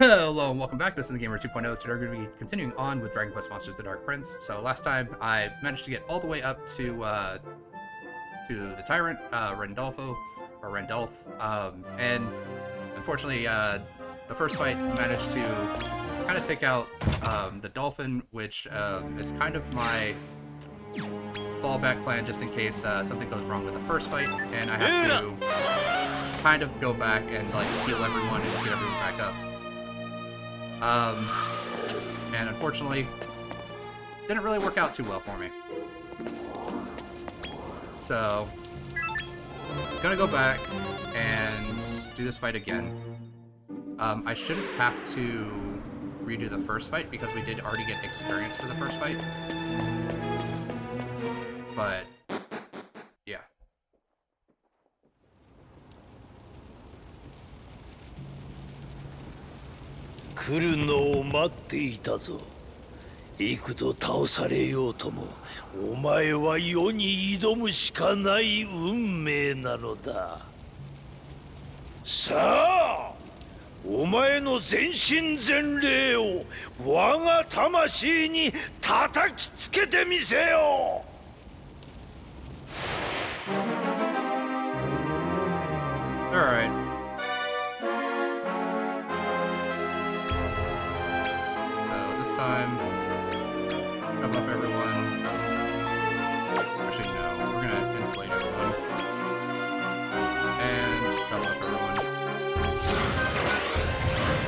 Hello and welcome back. This is the Gamer 2.0. Today we're going to be continuing on with Dragon Quest Monsters: The Dark Prince. So last time I managed to get all the way up to the Tyrant, Rendolfo, or Rendolph, and unfortunately the first fight managed to kind of take out the Dolphin, which is kind of my fallback plan just in case something goes wrong with the first fight, and I have to kind of go back and like heal everyone and get everyone back up. And unfortunately, didn't really work out too well for me. So, gonna go back and do this fight again. I shouldn't have to redo the first fight because we did already get experience for the first fight. But, yeah. 来るのを待っていたぞ。幾度倒されようとも、お前は世に挑むしかない運命なのだ。さあ、お前の全身全霊を我が魂に叩きつけてみせよ。Alright. Time, cut off everyone. Actually, no, we're gonna insulate everyone. And cut off everyone.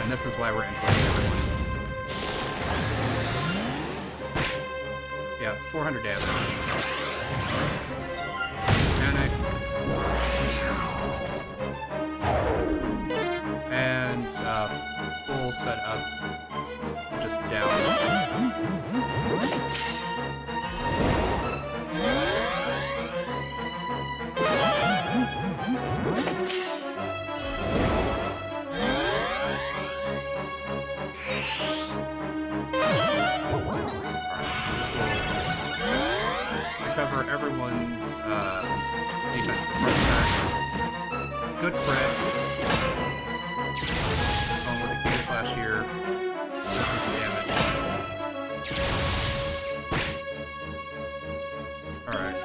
And this is why we're insulating everyone. Yeah, 400 damage. Panic. And full setup. Just down. Recover everyone's defense to front attacks. Good crit. Going with the K slash here. Alright.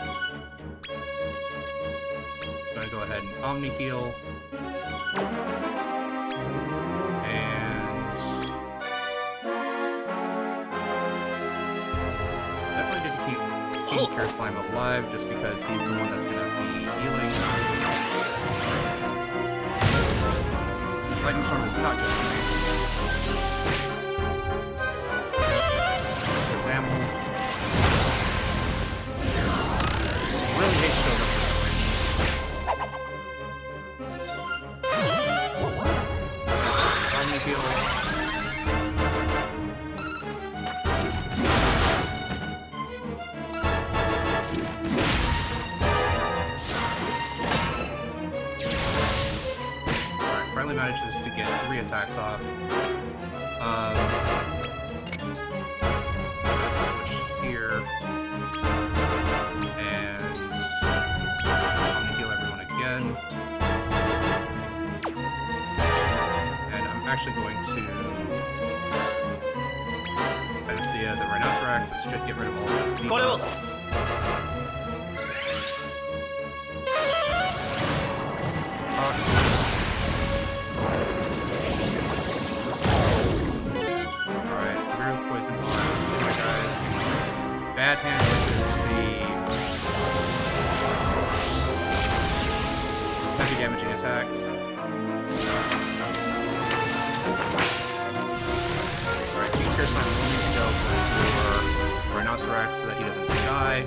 Gonna go ahead and Omni heal. And definitely need to keep Cure Slime alive just because he's the one that's gonna be healing. Lightning Storm is not good for me. Really hate showing up this way. Omni heal. Alright, finally manages to get 3 attacks off. Switch here. Actually going to Panacea the Rhinoceros. This should get rid of all of his debuffs. Alright, severe poison bond. See my guys. Bad Hand, which is the heavy damaging attack. Slime will need to go for Rhinoceros so that he doesn't die.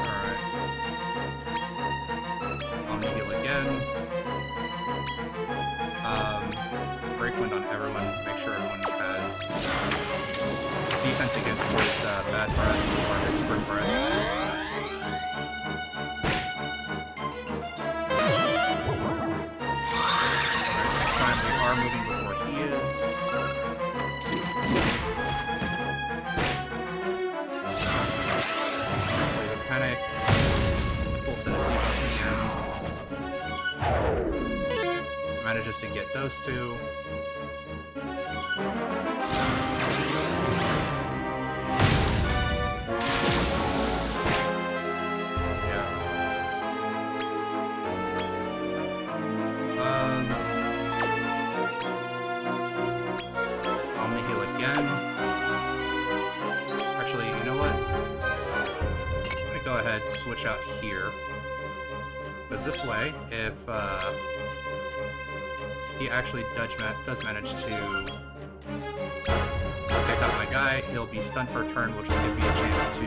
Alright. I'm gonna heal again. Break Wind on everyone, make sure everyone has defense against his bad breath or his fruit breath. manages to get those two. Switch out here, because this way, if he actually does manage to pick up my guy, he'll be stunned for a turn, which will give me a chance to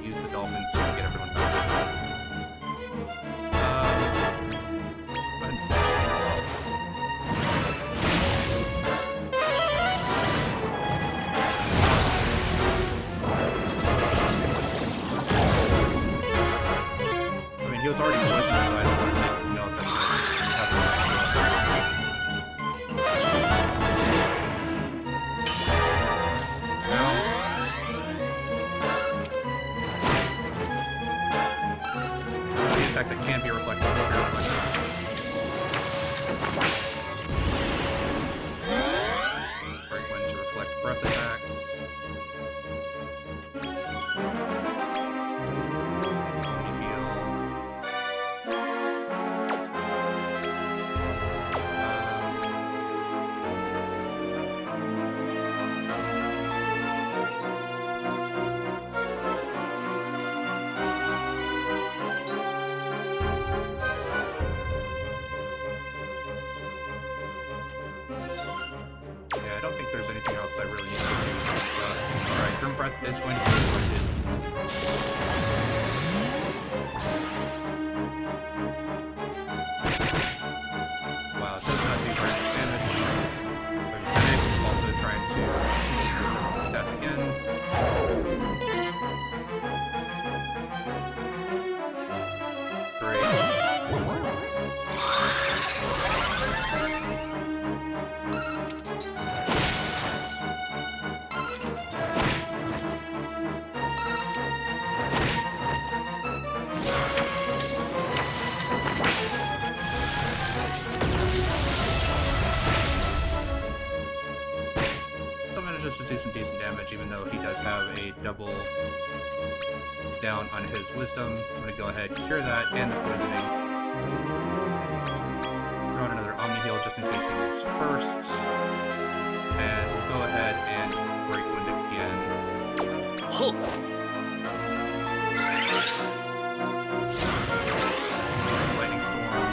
use the dolphin to get everyone back. He was already poisoned, so I don't really know if that's going to happen. So the attack that can be reflected will be reflected. Break wind to reflect breath attacks. I don't think there's anything else I really need to do. Alright, Grim Breath is going to be reflected. Wow, it does not do very much damage. But Panic, also trying to increase everyone's stats again. Great. To do some decent damage, even though he does have a double down on his wisdom. I'm going to go ahead and cure that and the poisoning. Throw out another Omni Heal just in case he moves first. And we'll go ahead and break wind again. Lightning Storm.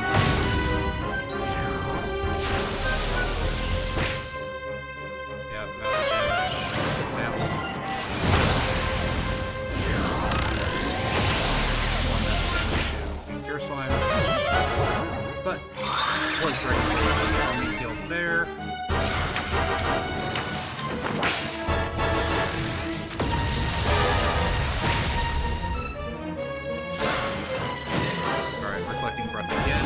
Yep, massive damage. Sample. One massive damage to Cure Slime. But was very good. Omni Heal there. Alright, reflecting breath again.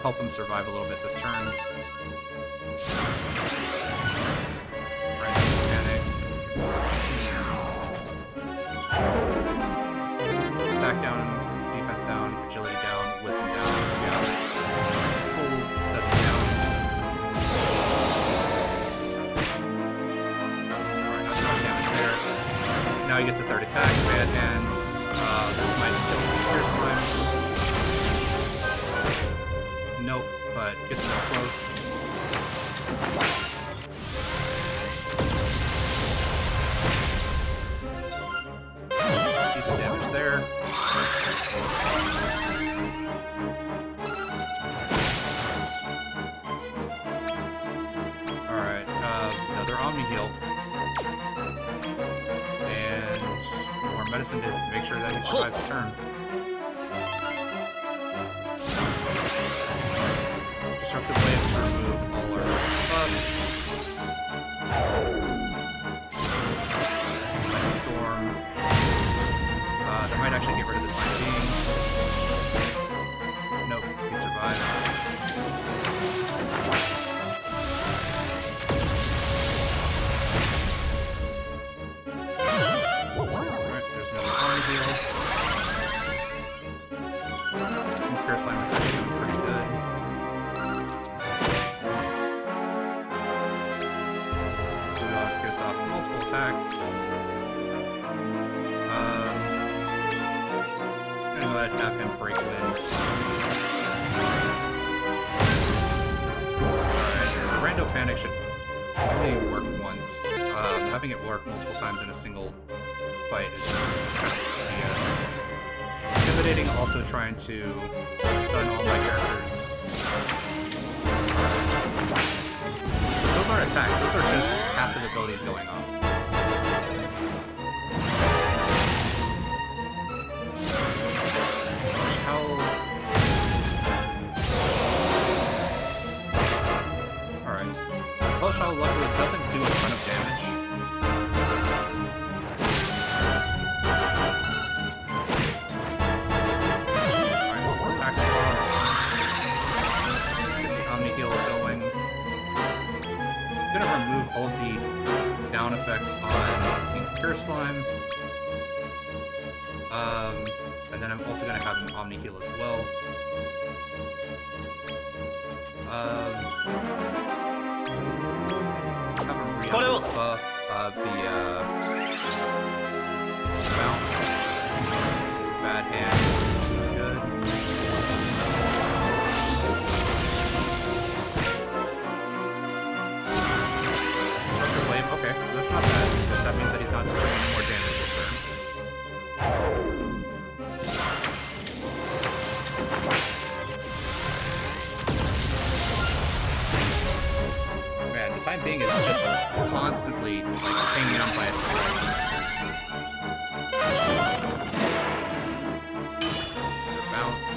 Help him survive a little bit this turn. Right, Panic. Attack down, defense down, agility down, wisdom down. Yeah. Full sets of downs. Alright, not too much damage there. Now he gets a third attack, bad hand. This might kill Cure Slime. Nope, but gets real close. Decent damage there. Alright, another Omni Heal. And more medicine to make sure that he survives the turn. Disruptive Wave to remove all our buffs. Lightning Storm. deal. Pure Slime is actually doing pretty good. Bulldog gets off multiple attacks. I'm gonna go ahead and have him break wind. Alright, Rando Panic should only work once. Having it work multiple times in a single fight is just kind of BS. Intimidating, also trying to stun all my characters. Those aren't attacks, those are just passive abilities going off. Alright. Poshal luckily doesn't do a ton of damage. All of the down effects on Pure Slime. And then I'm also going to have him Omni Heal as well. Have him re-up his buff of the bounce. Bad hands. Good. Okay, so that's not bad, because that means that he's not doing any more damage this turn. Man, the time being is just constantly like hanging on by a thread. Bounce.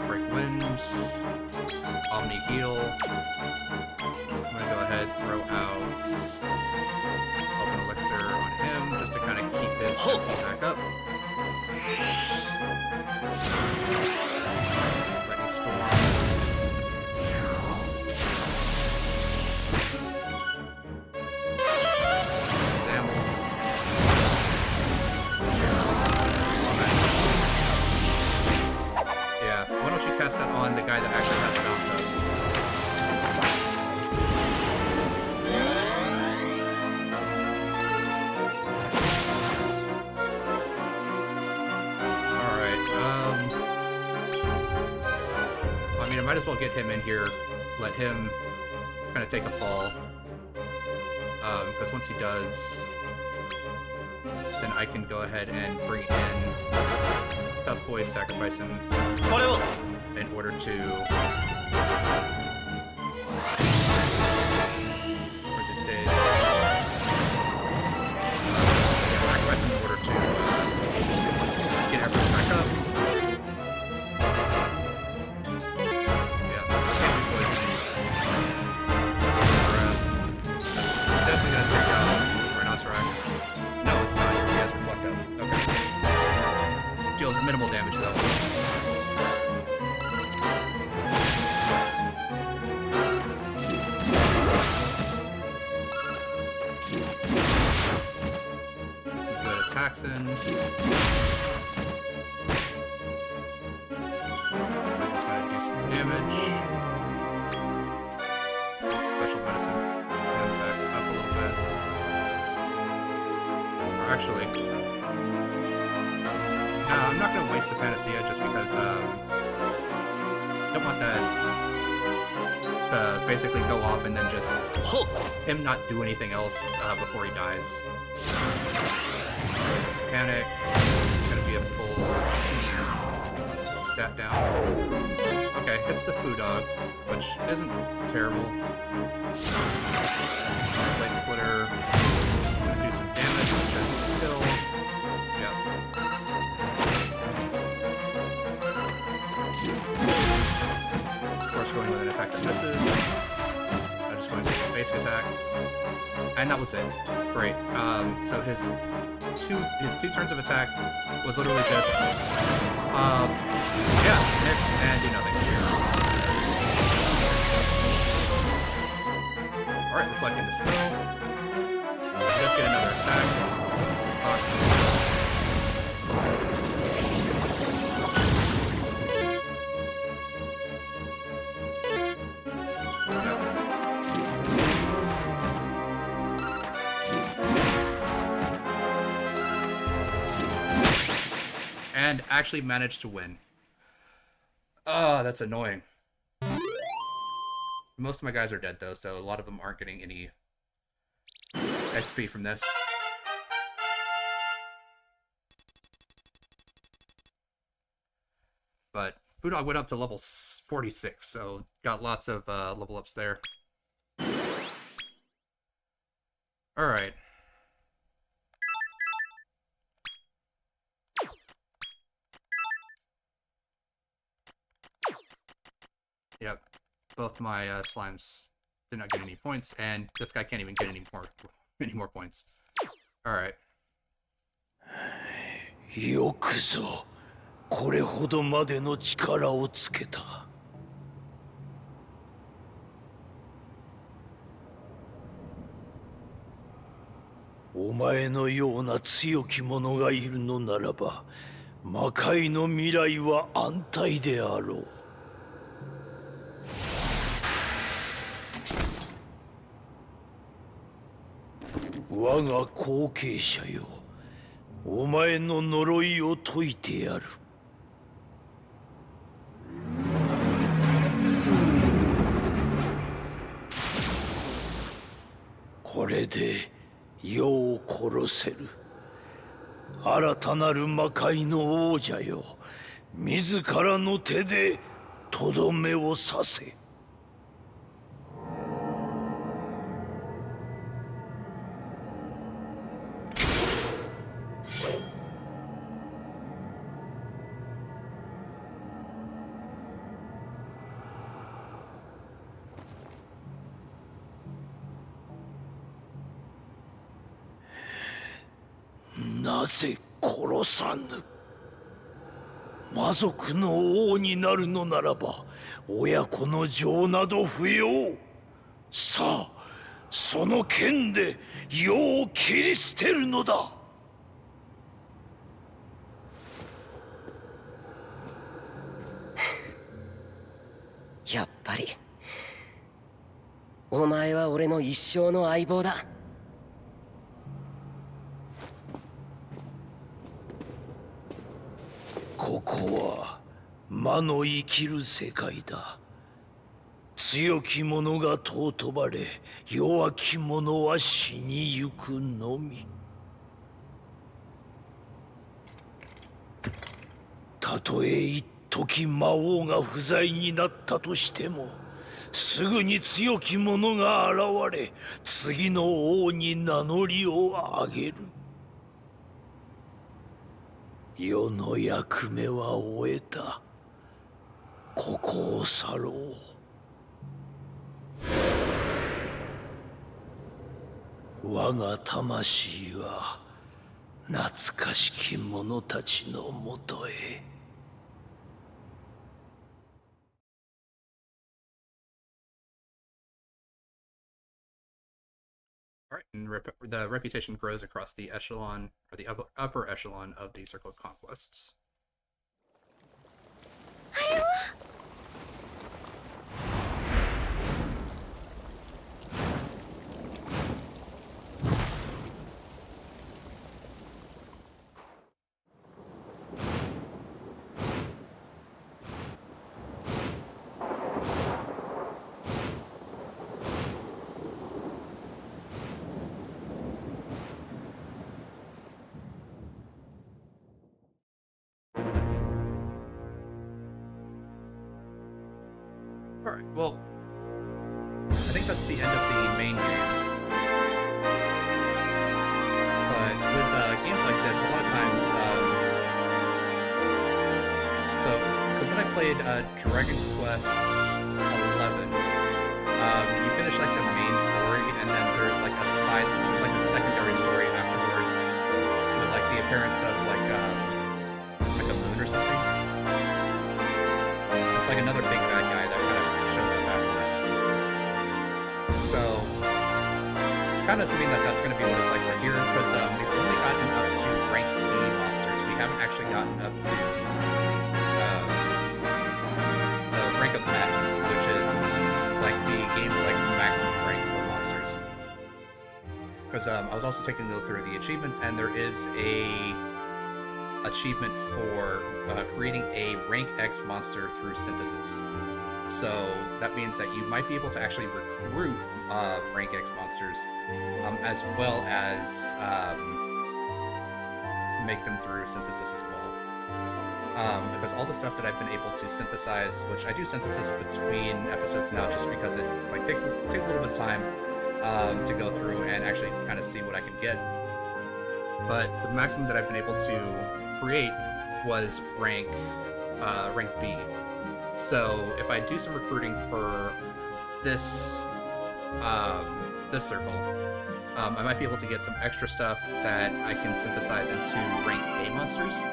Break wind, Omni Heal. I'm gonna go ahead and throw out Open Elixir on him just to kind of keep his MP back up. Lightning Storm. Cast that on the guy that actually has the bounce up. Alright, I mean, I might as well get him in here, let him kind of take a fall. Because once he does, then I can go ahead and bring in Tough Boy, sacrifice him in order to sacrifice him in order to get everyone back up. Yeah, can't be poisoned. It's definitely gonna take out Rhinoceros. No, it's not. He has reflect up. Okay. Deals minimal damage though. Attacks in. Just gonna do some damage. Special medicine. And back up a little bit. Or actually, no, I'm not gonna waste the Panacea just because I don't want that to basically go off and then just him not do anything else before he dies. Panic. It's gonna be a full stat down. Okay, hits the Foo Dog, which isn't terrible. Blade Splitter. Gonna do some damage, which should kill. Yep. Of course, going with an attack that misses. I just going to do some basic attacks. And that was it. Great. So his two turns of attacks was literally just yeah, miss and do nothing. Alright, reflecting the spell. Let's get another attack. So the toxin. And actually managed to win. Oh, that's annoying. Most of my guys are dead though, so a lot of them aren't getting any XP from this. But Budok went up to level 46, so got lots of level ups there. Alright. Yep, both my slimes did not get any points, and this guy can't even get any more points. All right. よくぞこれほどまでの力をつけた。お前のような強き者がいるのならば、魔界の未来は安泰であろう。我が後継者よ、お前の呪いを解いてやる。これで世を殺せる。新たなる魔界の王者よ、自らの手でとどめを刺せ。なぜ殺さぬ？魔族の王になるのならば親子の情など不要。さあその剣で世を切り捨てるのだ。やっぱりお前は俺の一生の相棒だ。ここは魔の生きる世界だ。強き者が尊ばれ、弱き者は死にゆくのみ。たとえ一時魔王が不在になったとしても、すぐに強き者が現れ、次の王に名乗りを上げる。世の役目は終えた。ここを去ろう。我が魂は懐かしき者たちのもとへ。All right, and the reputation grows across the echelon, or the upper echelon of the Circle of Conquest. あれはAlright, well, I think that's the end of the main game. But with games like this, a lot of times, because when I played Dragon Quest 11, you finish like the and then there's like a secondary story afterwards with like the appearance of like a moon or something. It's like another big bad guy that kind of shows up afterwards. So, kind of assuming that that's going to be what it's like right here, because we've only gotten up to rank B monsters. We haven't actually gotten up to the rank of Max, which is like the game's like maximum rank for monsters. Because I was also taking a look through the achievements, and there is a achievement for creating a rank X monster through synthesis. So that means that you might be able to actually recruit rank X monsters, as well as make them through synthesis as well. Because all the stuff that I've been able to synthesize, which I do synthesis between episodes now, just because it like takes a little bit of time to go through and actually kind of see what I can get. But the maximum that I've been able to create was rank B. So if I do some recruiting for this this circle, I might be able to get some extra stuff that I can synthesize into rank A monsters.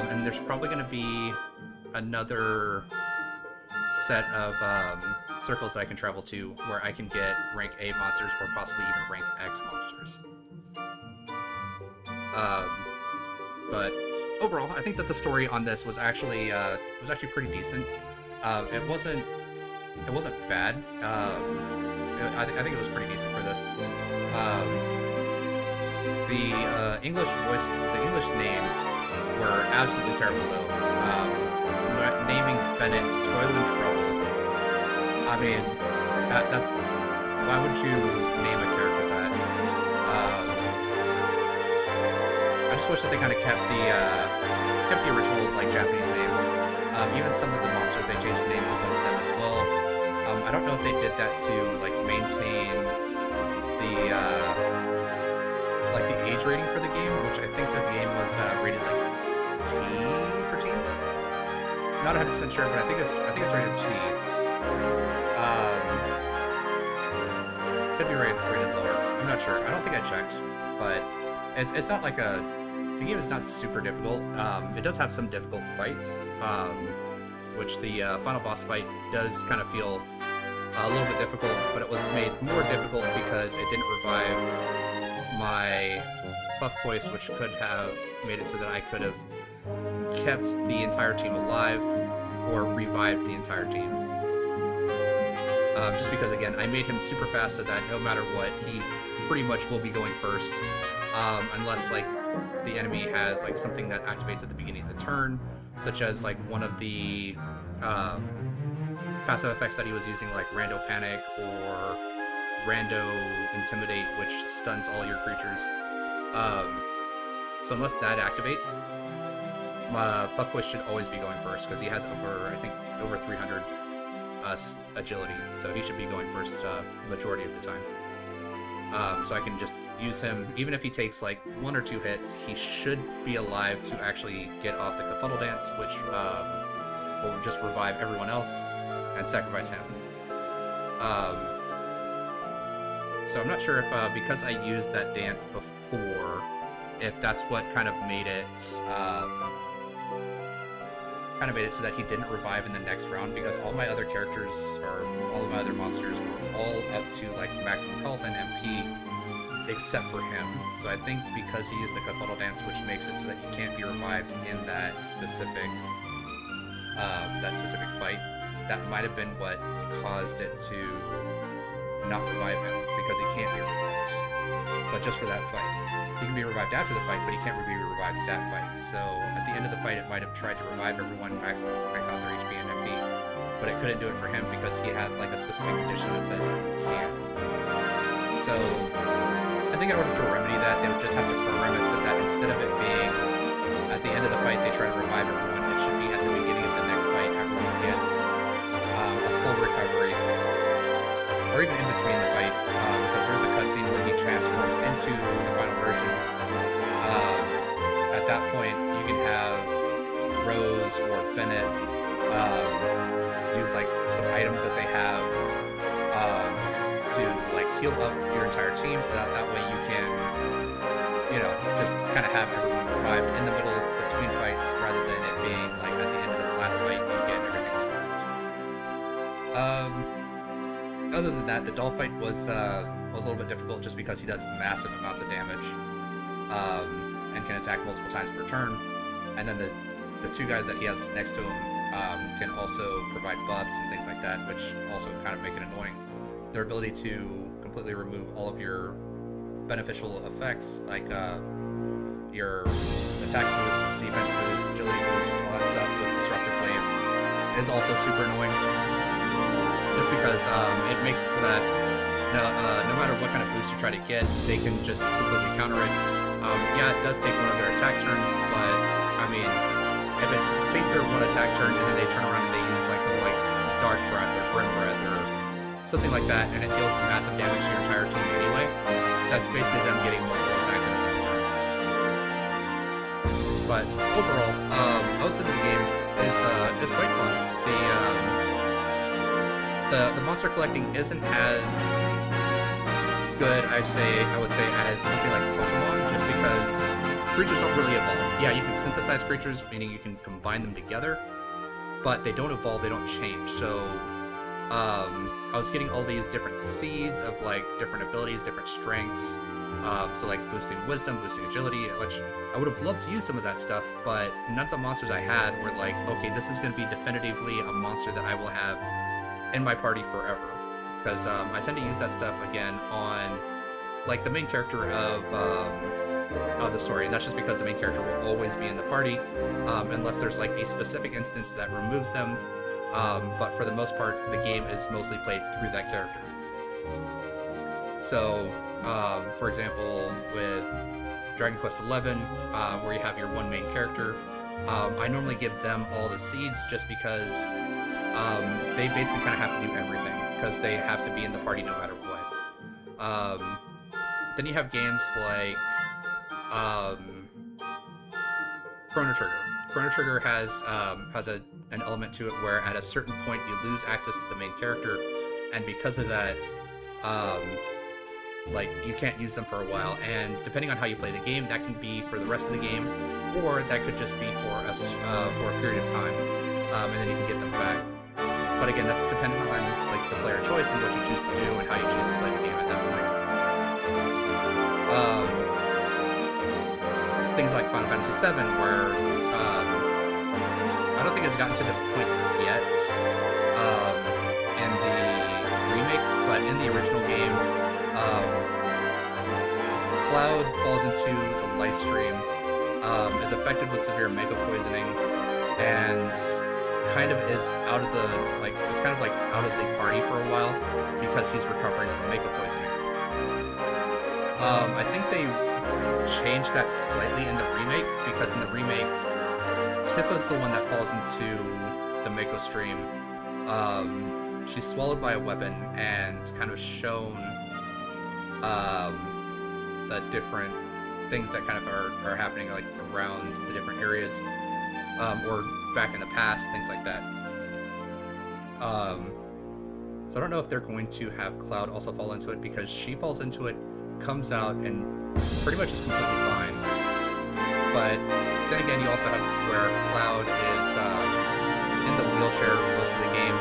And there's probably going to be another set of circles that I can travel to where I can get rank A monsters or possibly even rank X monsters. But overall, I think that the story on this was actually pretty decent. It wasn't bad. I think it was pretty decent for this. The English names were absolutely terrible though. Naming Bennett Toil and Trouble. I mean, that's why would you name a character that? I just wish that they kind of kept the original like Japanese names. Even some of the monsters, they changed the names of them as well. I don't know if they did that to like maintain the age rating for the game, which I think that the game was rated like T for teen. Not 100% sure, but I think it's rated T. Could be rated lower. I'm not sure. I don't think I checked, but it's not like the game is not super difficult. It does have some difficult fights, which the final boss fight does kind of feel a little bit difficult, but it was made more difficult because it didn't revive my Puff Voice, which could have made it so that I could have kept the entire team alive or revived the entire team. Just because, again, I made him super fast so that no matter what, he pretty much will be going first, unless like the enemy has like something that activates at the beginning of the turn, such as like one of the passive effects that he was using, like Rando Panic or Rando Intimidate, which stuns all your creatures. So unless that activates, my Puff Voice should always be going first because he has over 300 agility, so he should be going first majority of the time. So I can just use him, even if he takes like 1 or 2 hits, he should be alive to actually get off the Kafuddle Dance, which will just revive everyone else and sacrifice him. So I'm not sure if because I used that dance before, if that's what kind of made it so that he didn't revive in the next round, because all my other characters or all of my other monsters were all up to like maximum health and MP except for him. So I think because he used the Kafuddle Dance, which makes it so that he can't be revived in that specific fight, that might have been what caused it to not revive him, because he can't be revived. But just for that fight. He can be revived after the fight, but he can't be revived that fight. So at the end of the fight, it might have tried to revive everyone, max out their HP and MP, but it couldn't do it for him because he has like a specific condition that says he can't. So I think in order to remedy that, they would just have to program it so that instead of it being at the end of the fight, they try to revive everyone, it should be at the beginning of the next fight, everyone gets a full recovery, or even in between the fight, because there's a cutscene where he transforms into the final version. At that point, you can have Rose or Bennett use like some items that they have to like heal up your entire team so that way you can, just kind of have everyone revived in the middle between fights rather than it being like at the end of the last fight you get everything revived. Other than that, the doll fight was a little bit difficult just because he does massive amounts of damage and can attack multiple times per turn. And then the two guys that he has next to him can also provide buffs and things like that, which also kind of make it annoying. Their ability to completely remove all of your beneficial effects, like your attack boost, defense boost, agility boost, all that stuff with Disruptive Wave is also super annoying. Just because it makes it so that no matter what kind of boost you try to get, they can just completely counter it. Yeah, it does take one of their attack turns, but I mean, if it takes their one attack turn and then they turn around and they use like something like Dark Breath or Grim Breath or something like that, and it deals massive damage to your entire team anyway, that's basically them getting multiple attacks in a single turn. But overall, I would say that the game is quite fun. The monster collecting isn't as good, I would say, as something like Pokemon, just because creatures don't really evolve. Yeah, you can synthesize creatures, meaning you can combine them together, but they don't evolve, they don't change. So I was getting all these different seeds of like different abilities, different strengths. So like boosting wisdom, boosting agility, which I would have loved to use some of that stuff, but none of the monsters I had were like, okay, this is going to be definitively a monster that I will have in my party forever. Because I tend to use that stuff again on like the main character of the story, and that's just because the main character will always be in the party unless there's like a specific instance that removes them. But for the most part, the game is mostly played through that character. So, for example, with Dragon Quest XI, where you have your one main character, I normally give them all the seeds just because they basically kind of have to do everything, because they have to be in the party no matter what. Then you have games like Chrono Trigger. Chrono Trigger has an element to it where at a certain point you lose access to the main character, and because of that, like you can't use them for a while. And depending on how you play the game, that can be for the rest of the game, or that could just be for a period of time, and then you can get them back. But again, that's dependent on like the player choice and what you choose to do and how you choose to play the game at that point. Things like Final Fantasy VII, where I don't think it's gotten to this point yet in the remakes, but in the original game, Cloud falls into the life stream, is affected with severe mega poisoning, and kind of is out of the out of the party for a while because he's recovering from mega poisoning. I think they changed that slightly in the remake, because in the remake, Tifa's the one that falls into the Mako stream. She's swallowed by a weapon and kind of shown the different things that kind of are happening like around the different areas, or back in the past, things like that. So I don't know if they're going to have Cloud also fall into it, because she falls into it, comes out, and pretty much is completely fine. But then again, you also have where Cloud is in the wheelchair most of the game,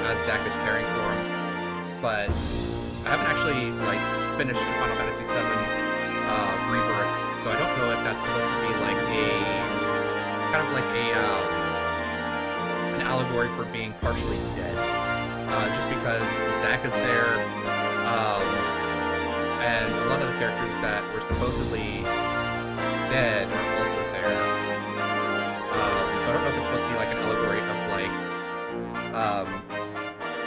as Zack is caring for him. But I haven't actually finished Final Fantasy VII Rebirth, so I don't know if that's supposed to be like an allegory for being partially dead, just because Zack is there, and a lot of the characters that were supposedly dead are also there. So I don't know if it's supposed to be like an allegory of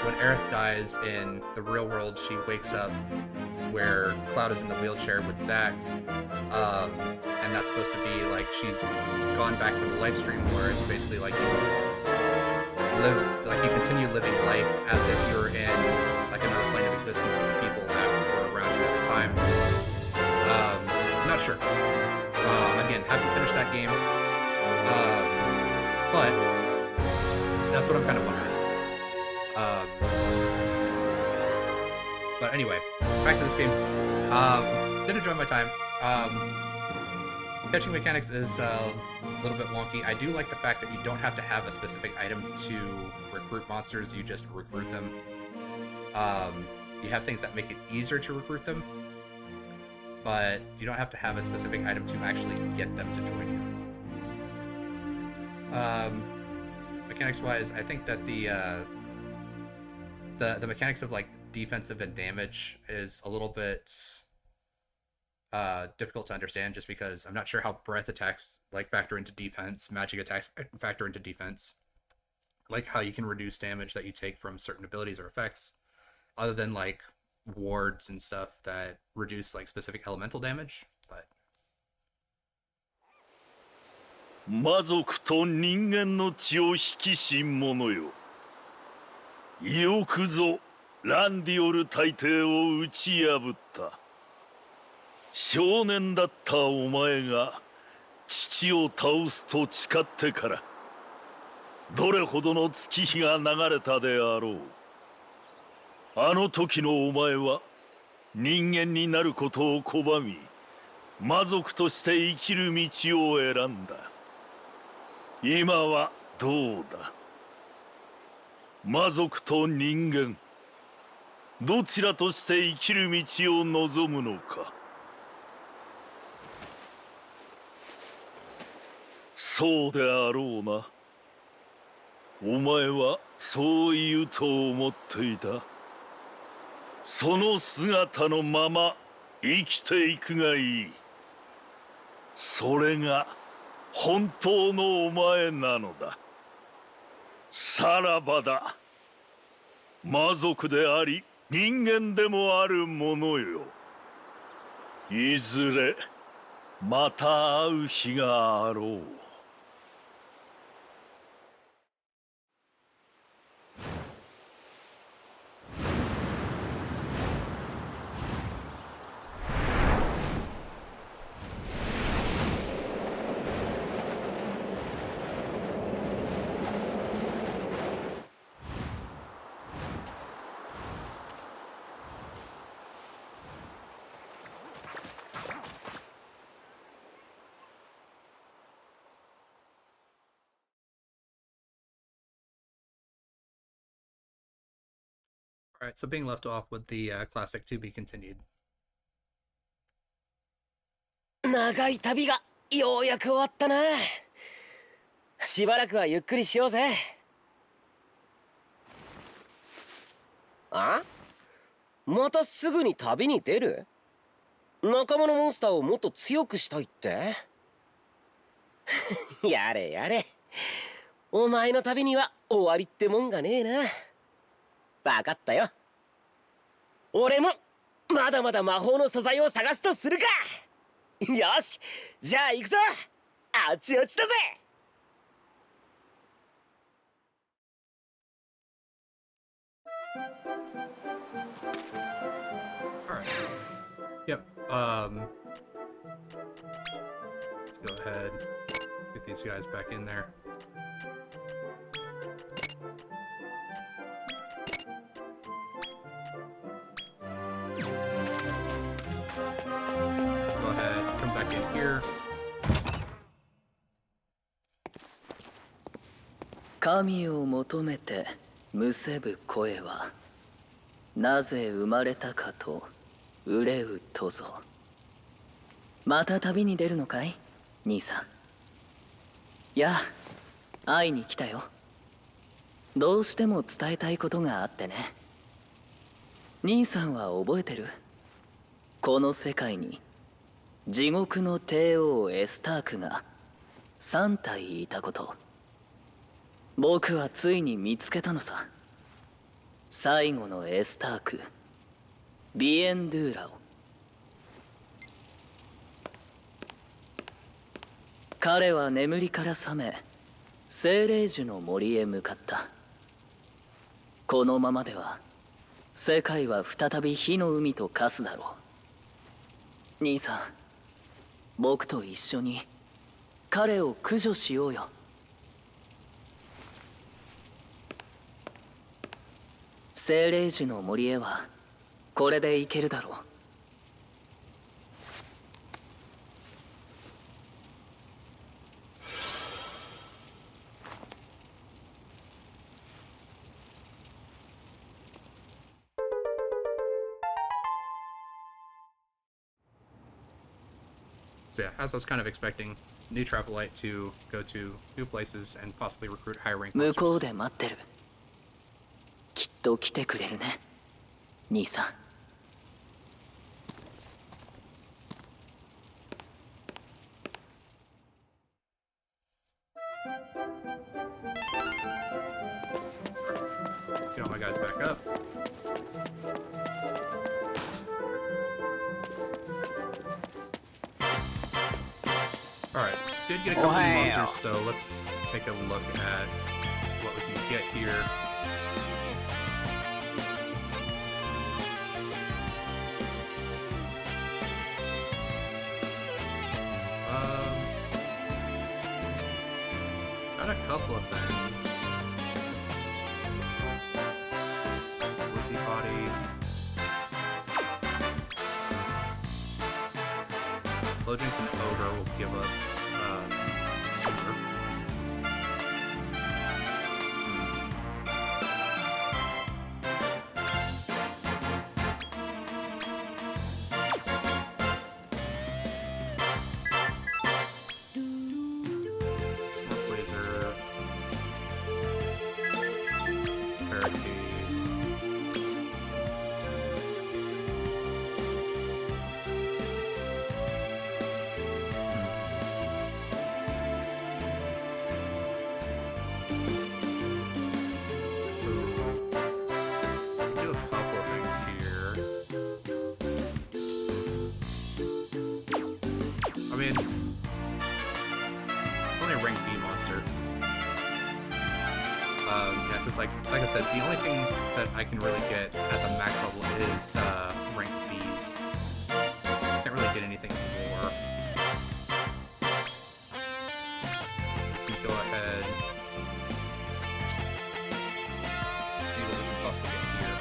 when Aerith dies in the real world, she wakes up where Cloud is in the wheelchair with Zack, and that's supposed to be like she's gone back to the life stream, where it's basically like you continue living life as if you're in like another plane of existence with the people that were around you at the time. Not sure. Again, haven't finished that game, but that's what I'm kind of wondering. But anyway, back to this game. Did enjoy my time. Catching mechanics is a little bit wonky. I do like the fact that you don't have to have a specific item to recruit monsters, you just recruit them. You have things that make it easier to recruit them, but you don't have to have a specific item to actually get them to join you. Mechanics-wise, I think that the mechanics of like defensive and damage is a little bit difficult to understand, just because I'm not sure how breath attacks like factor into defense, magic attacks factor into defense, like how you can reduce damage that you take from certain abilities or effects, other than like wards and stuff that reduce like specific elemental damage. But 魔族と人間の血を引きし者よ。よくぞランディオル大帝を打ち破った。少年だったお前が父を倒すと誓ってからどれほどの月日が流れたであろう。あの時のお前は人間になることを拒み、魔族として生きる道を選んだ。今はどうだ。魔族と人間、どちらとして生きる道を望むのか。そうであろうな。お前はそう言うと思っていた。その姿のまま生きていくがいい。それが本当のお前なのだ。さらばだ。魔族であり人間でもある者よ。いずれまた会う日があろう。Alright, so being left off with the classic to be continued. 長い旅がようやく終わったな。しばらくはゆっくりしようぜ。あ？またすぐに旅に出る？仲間のモンスターをもっと強くしたいって？やれやれ。お前の旅には終わりってもんがねえな。分かったよ。俺もまだまだ魔法の素材を探すとするか。よし、じゃあ行くぞ。あちあちだぜ。Alright. Yep. Let's go ahead. Get these guys back in there. Go ahead, come back in here. 神を求めてむせぶ声はなぜ生まれたかと憂うとぞ。また旅に出るのかい兄さん。いや、会いに来たよ。どうしても伝えたいことがあってね。兄さんは覚えてる？この世界に地獄の帝王エスタークが3体いたこと。僕はついに見つけたのさ。最後のエスターク、ビエンドゥーラを。彼は眠りから覚め、精霊樹の森へ向かった。このままでは世界は再び火の海と化すだろう。兄さん、僕と一緒に彼を駆除しようよ。精霊樹の森へはこれでいけるだろう。So yeah, as I was kind of expecting, new Travelite to go to new places and possibly recruit high rank 向こう monsters. で待ってる。きっと来てくれるね、兄さん。Get all my guys back up. Alright, did get a couple new monsters, so let's take a look at what we can get here. Got a couple of things. Lizzie Body. Lojinx and Ogre will give us Super. Smart Blazer. Barricade. Do a couple of things here. I mean, it's only a rank B monster. Yeah, because like I said, the only thing that I can really get at the max level is rank Bs. Can't really get anything more. We can go ahead. Let's see what we can possibly get here.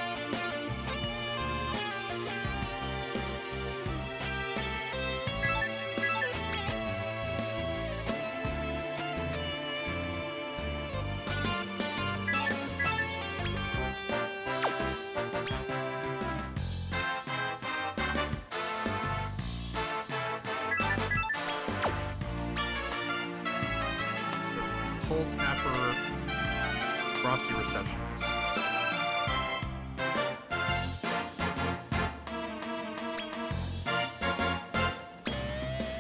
So, Cold Snapper, Frosty Receptionist.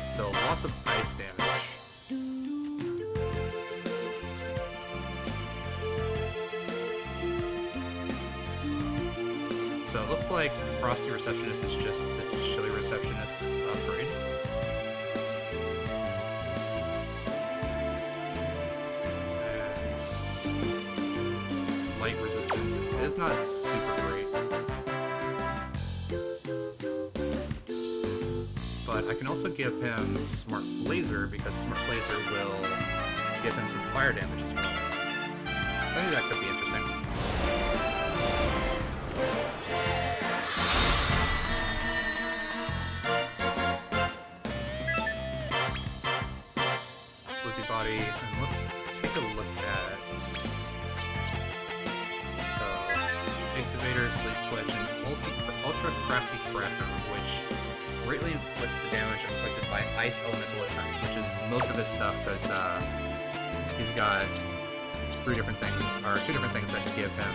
So, lots of ice damage. So, it looks like Frosty Receptionist is just the Chilly Receptionist's upgrade. And light resistance is not super great. But I can also give him Smart Blazer because Smart Blazer will give him some fire damage as well. So I think that could be interesting. Lizzie Body, and let's take a look at Space Evader, Sleep Twitch, and Ultra Crafty Cracker, which greatly inflicts the damage inflicted by ice elemental attacks, which is most of his stuff because he's got two different things that give him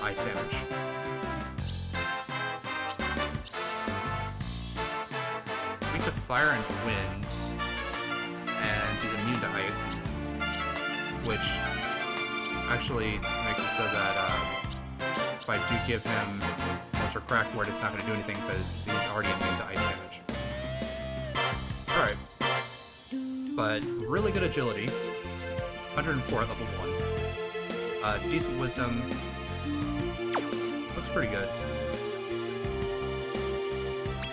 ice damage. Weak to fire and wind, and he's immune to ice, which actually makes it so that if I do give him Ultra Crack Word, it's not going to do anything because he's already immune to ice damage. Alright. But really good agility. 104 at level 1. Decent wisdom. Looks pretty good.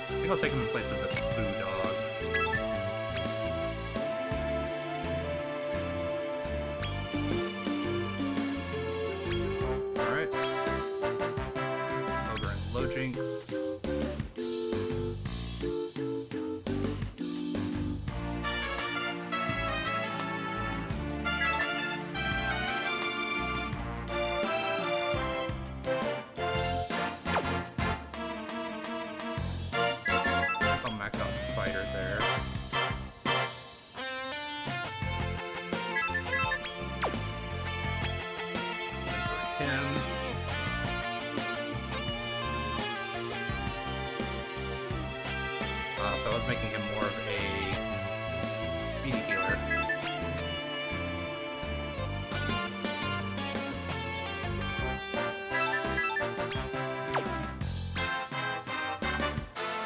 I think I'll take him in place of the Foo Dog. Alright. Jinx. I'll max out Spider there. And for him. So I was making him more of a speedy healer.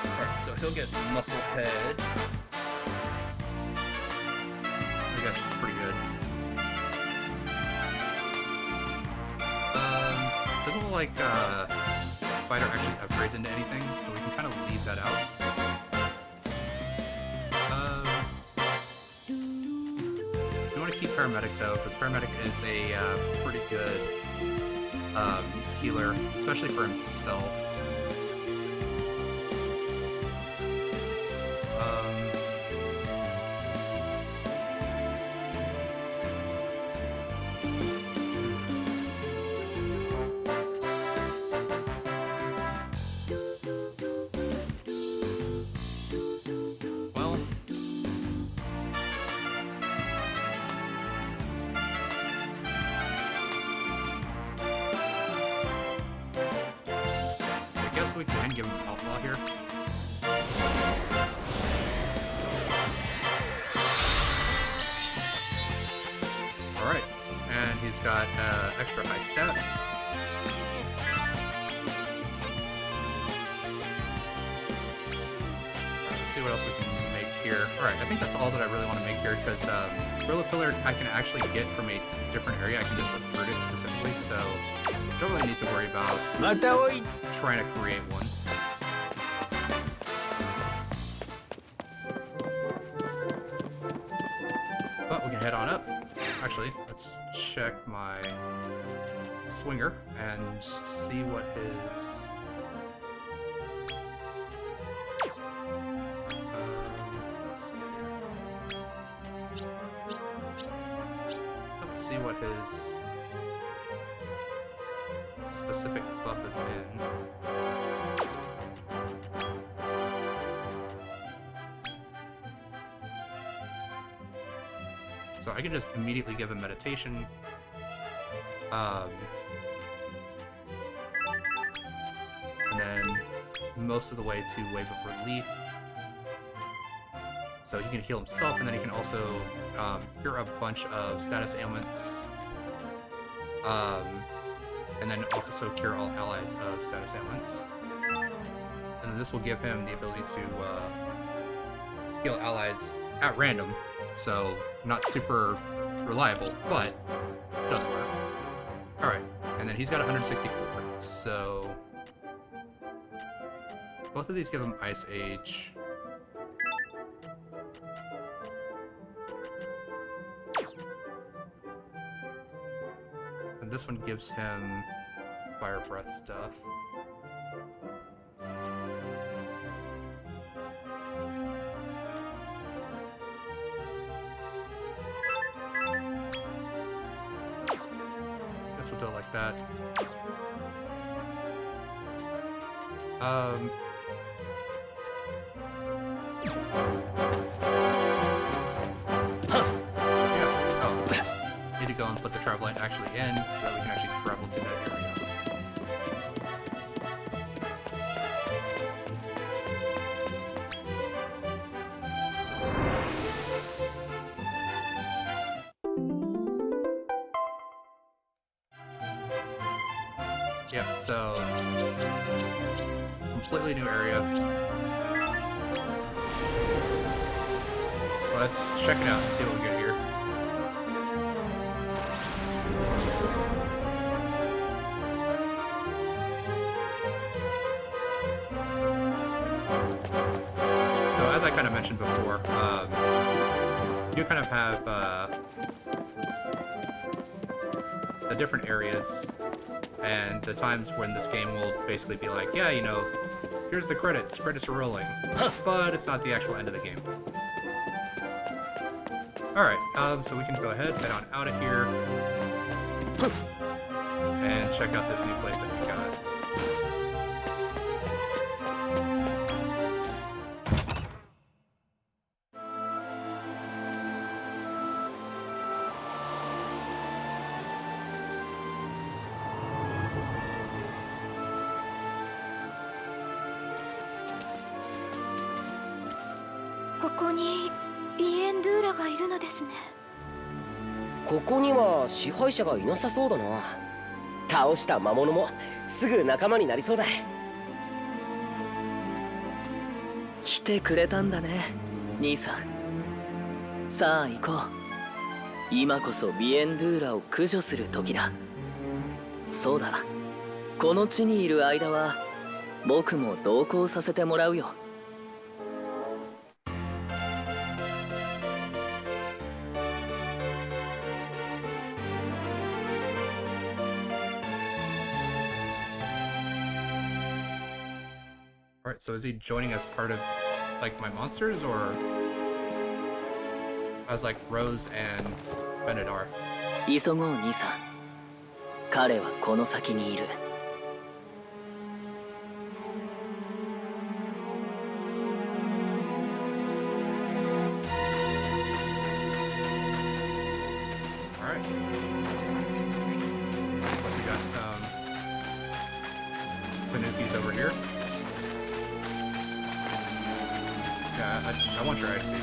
Alright, so he'll get Muscle Head. I guess it's pretty good. Doesn't look like Spider actually upgrades into anything, so we can kind of leave that out. Keep Paramedic though, because Paramedic is a pretty good healer, especially for himself. So we can give him Outlaw here. Alright, and he's got extra high stat. Let's see what else we can make here. Alright, I think that's all that I really want to make here, because Gorilla Pillar I can actually get from a different area. I can just recruit it specifically, so don't really need to worry about trying to create one. But we can head on up. Actually, let's check my swinger and see what his let's see what his specific buff is in. So I can just immediately give him meditation. And then most of the way to Wave of Relief. So he can heal himself, and then he can also cure a bunch of status ailments. And then also cure all allies of status ailments. And then this will give him the ability to heal allies at random, so not super reliable, but does work. Alright, and then he's got 164, so both of these give him Ice Age. And this one gives him Fire Breath stuff. Guess we'll do it like that. Need to go and put the travel light actually in so that we can actually travel to that area. Yeah, so completely new area. Let's check it out and see what we get here. So as I kind of mentioned before, you kind of have the different areas And the times when this game will basically be like, yeah, you know, here's the credits are rolling, but it's not the actual end of the game. Alright, so we can go ahead, head on out of here, and check out this new place that we got. ここにビエンドゥーラがいるのですね。ここには支配者がいなさそうだな。倒した魔物もすぐ仲間になりそうだ。来てくれたんだね、兄さん。さあ行こう。今こそビエンドゥーラを駆除する時だ。そうだ、この地にいる間は僕も同行させてもらうよ。Alright, so is he joining as part of, like, my monsters, or as, like, Rose and Benedar? 急ごう兄さん。彼はこの先にいる。Alright. Looks like we got some Tanukis over here. Yeah, I want your item.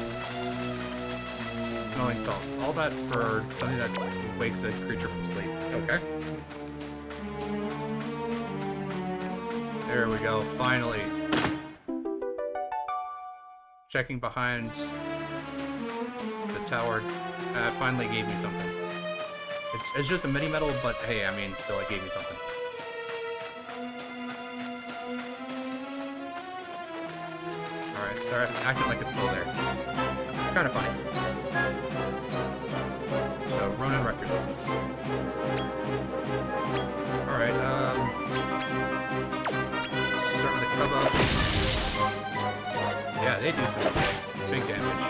Smelling salts. All that for something that wakes a creature from sleep. Okay. There we go, finally. Checking behind the tower. It finally gave me something. It's just a mini medal, but hey, I mean, still it gave me something. Alright, they're acting like it's still there. Kind of funny. So, Ronin Records. Alright, start with the Cubba. Yeah, they do some big damage.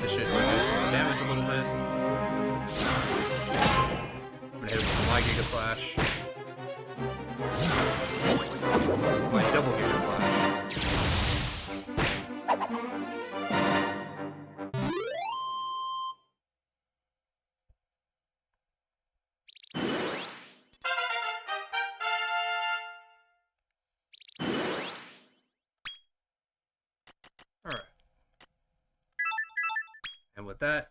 This should reduce the damage a little bit. I'm gonna hit it with my Giga Slash. My double Giga Slash. Alright. And with that,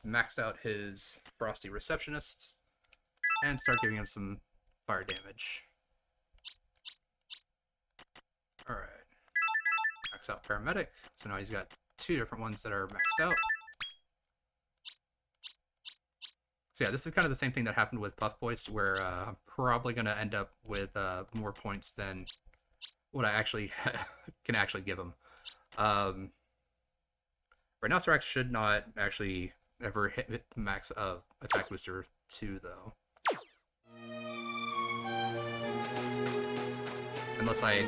maxed out his Frosty Receptionist and start giving him some fire damage. Alright. Max out Paramedic. So now he's got two different ones that are maxed out. So yeah, this is kind of the same thing that happened with Puff Voice, where I'm probably going to end up with more points than what I actually can actually give him. Rhinoceros should not actually ever hit the max of Attack Booster 2, though. Unless I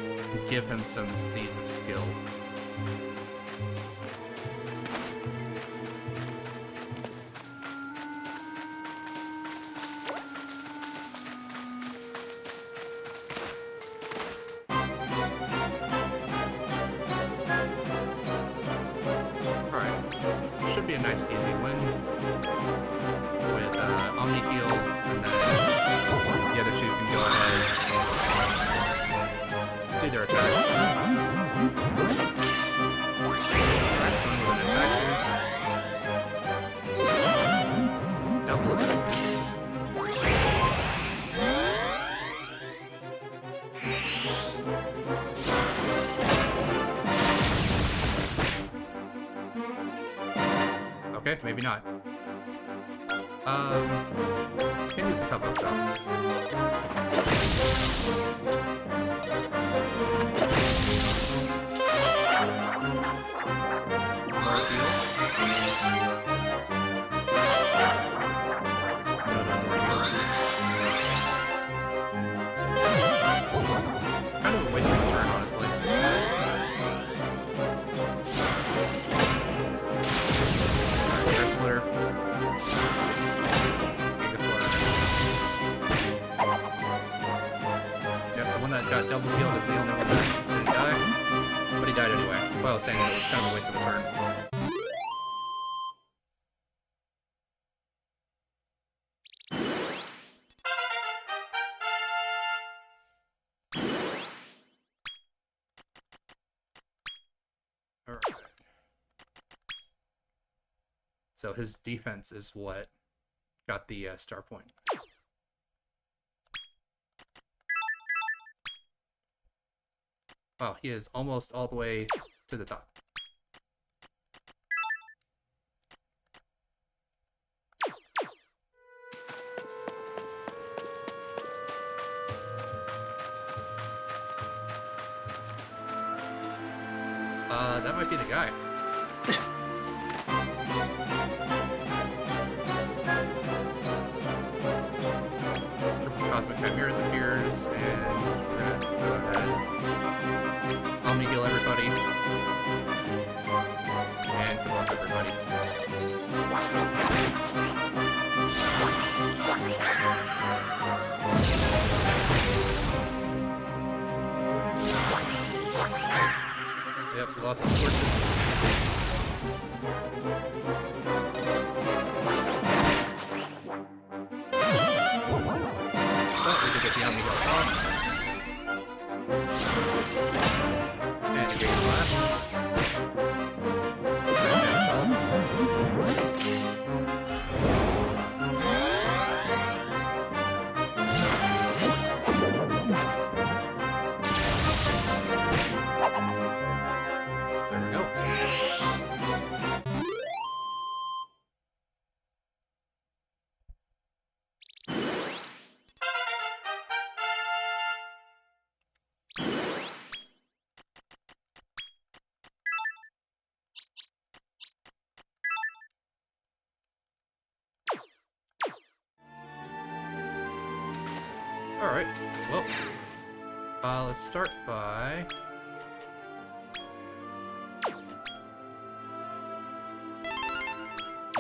give him some Seeds of Skill. Should be a nice easy win with Omni Heal, and then the other two can go ahead and do their attacks. With an attack boost. Double attack boost. Okay, maybe not. Can use a cup of though. More heal. was saying that it was kind of a waste of a turn. Alright. So his defense is what got the star point. Wow, he is almost all the way to the top. That might be the guy. Cosmic Chimeras appears, and we're gonna go ahead. Omni heal everybody. And come on, everybody. Yep, lots of torches. We can get the Omni Heal off. And a Great Flash. Nice damage all. There we go. Alright, well, let's start by...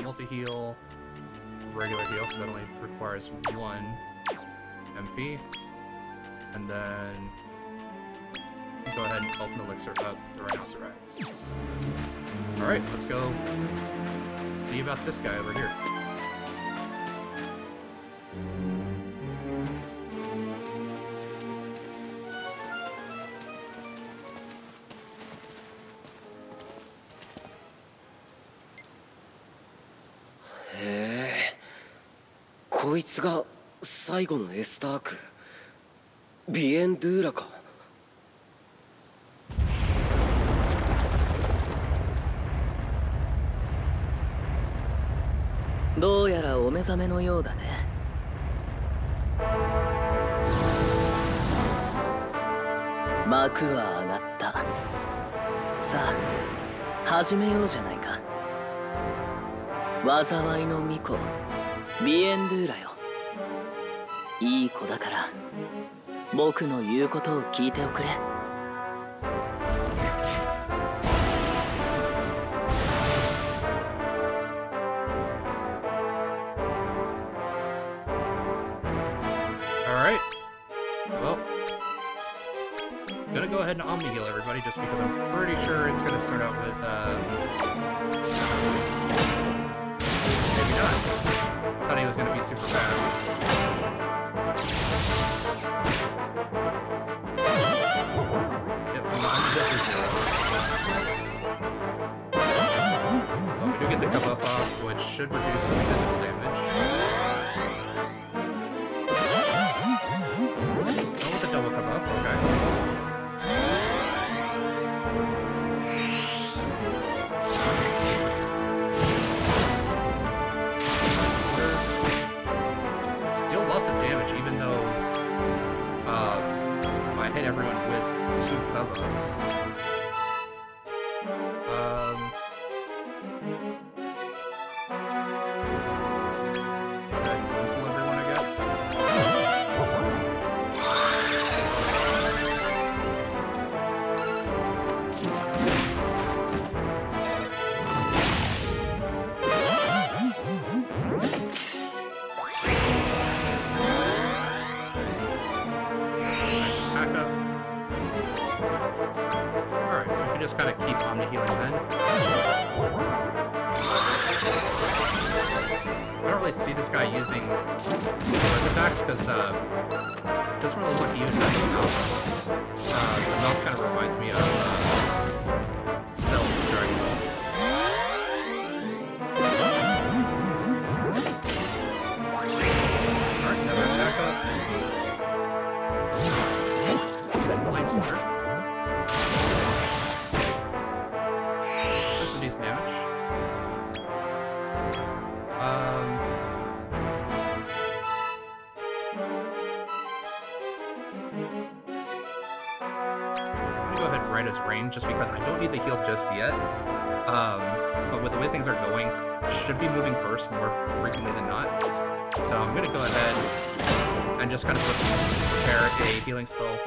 multi-heal, regular heal, because that only requires 1 MP, and then go ahead and open the elixir up the Rhinocerex. Alright, let's go see about this guy over here.こいつが最後のエスターク、ビエンドゥーラか。どうやらお目覚めのようだね。幕は上がった。さあ始めようじゃないか。災いの巫女ビエンドゥーラよ。いい子だから僕の言うことを聞いておくれ。Alright. Well, I'm gonna go ahead and Omni heal everybody just because I'm pretty sure it's gonna start out with, maybe not. I thought he was gonna be super fast. Yep, so I'm definitely zero. Well, we do get the cup off, which should reduce some physical damage. Oh, with the double cup up, okay. Still lots of damage, even though I hit everyone with 2 cup-ups. Pull everyone, I guess. kind of keep Omni healing then. I don't really see this guy using breath attacks because it doesn't really look like he even has a mouth. The mouth kind of reminds me of Cell from Dragon Ball. Alright, another attack up. Then Flame Slinger. That's some decent damage. I'm gonna go ahead and write his range just because I don't need the heal just yet. But with the way things are going, should be moving first more frequently than not. So I'm gonna go ahead and just kind of prepare a healing spell.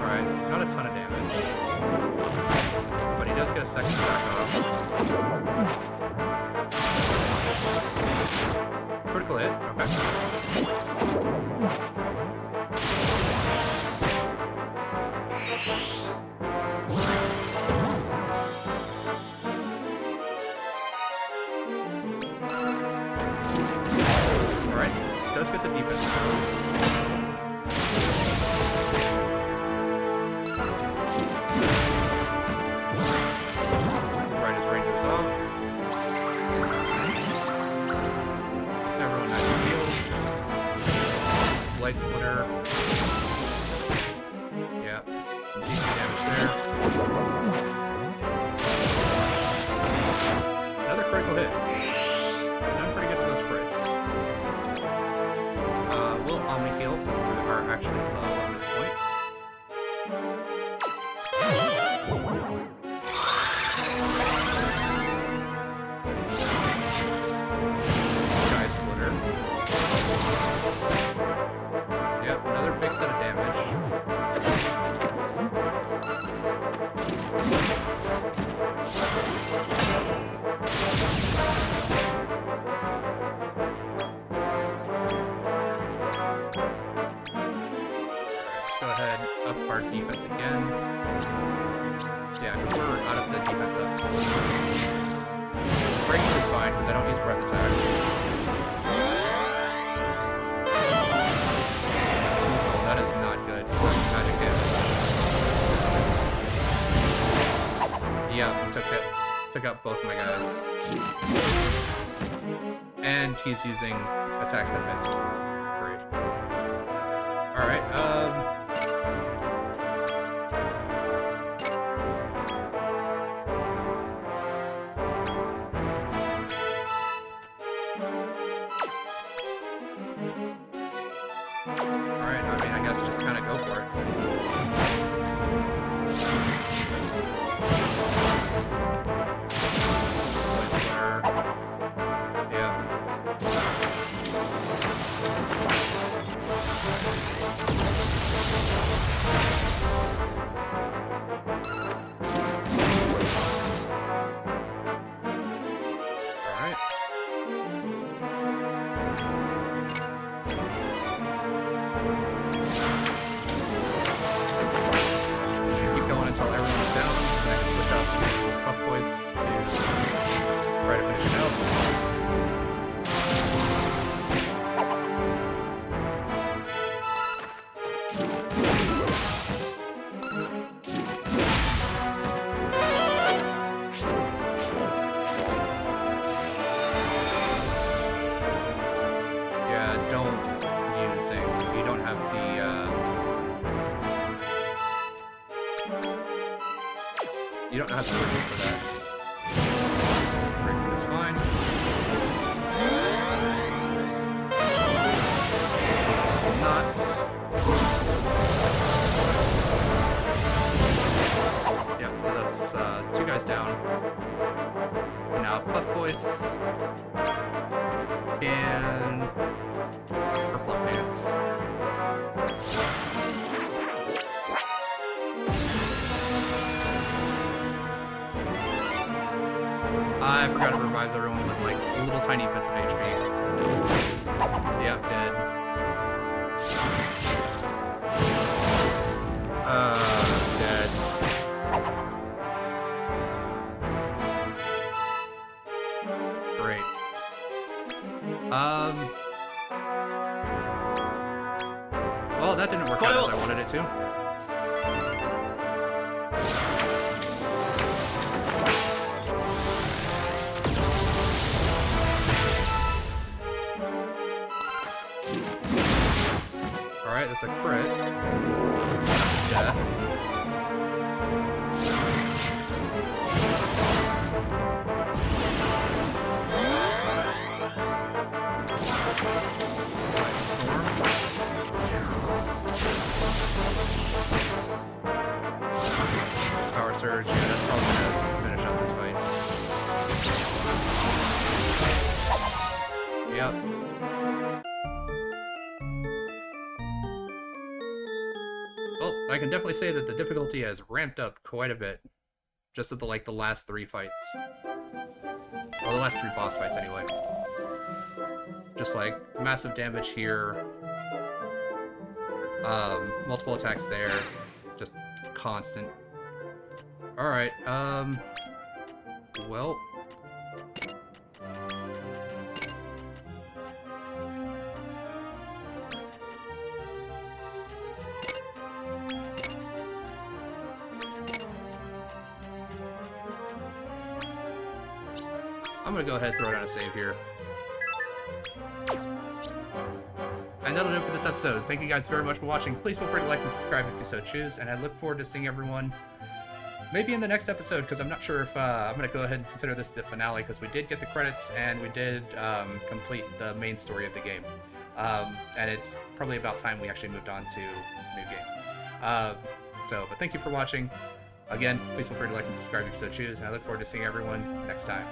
Alright, not a ton of damage. But he does get a second attack off. Critical hit, okay. Alright, does get the defense down. Right as rain goes off. Gets everyone nice and healed. Light Splitter. Yeah, some decent damage there. Another critical hit. Done pretty good with those crits. We'll Omni heal because we are actually low at this point. Sky Splitter. Yep, another big set of damage. Let's go ahead, up our defense again. Yeah, because we're out of the defense ups. Breaking is fine because I don't use breath attacks. Swoofle, that is not good. That's magic damage. Yeah, took out both my guys. And he's using attacks that miss. Great. Alright, Alright, I mean, I guess just kind of go for it. Light Splitter. Yeah. Alright. Keep going until everyone's down, and I can switch out to Puff Boys to try to finish it out. Yeah, don't use it. You don't have the, you don't have the wisdom for that. Breaking is fine. This was not. Yeah, so that's two guys down. And now Puff Boys and Purple Pants. I forgot to revive everyone with like little tiny bits of HP. Yep, dead. Well, that didn't work out as I wanted it to. Alright, that's a crit. Yeah. Power Surge, yeah, that's probably gonna finish out this fight. Yep. Well, I can definitely say that the difficulty has ramped up quite a bit. Just with the last 3 fights. Well, the last 3 boss fights anyway. Just like massive damage here. Multiple attacks there. Just constant. Alright, well. I'm gonna go ahead and throw down a save here. And that'll do it for this episode. Thank you guys very much for watching. Please feel free to like and subscribe if you so choose, and I look forward to seeing everyone maybe in the next episode, because I'm not sure if I'm going to go ahead and consider this the finale, because we did get the credits and we did complete the main story of the game. And it's probably about time we actually moved on to a new game. But thank you for watching. Again, please feel free to like and subscribe if you so choose, and I look forward to seeing everyone next time.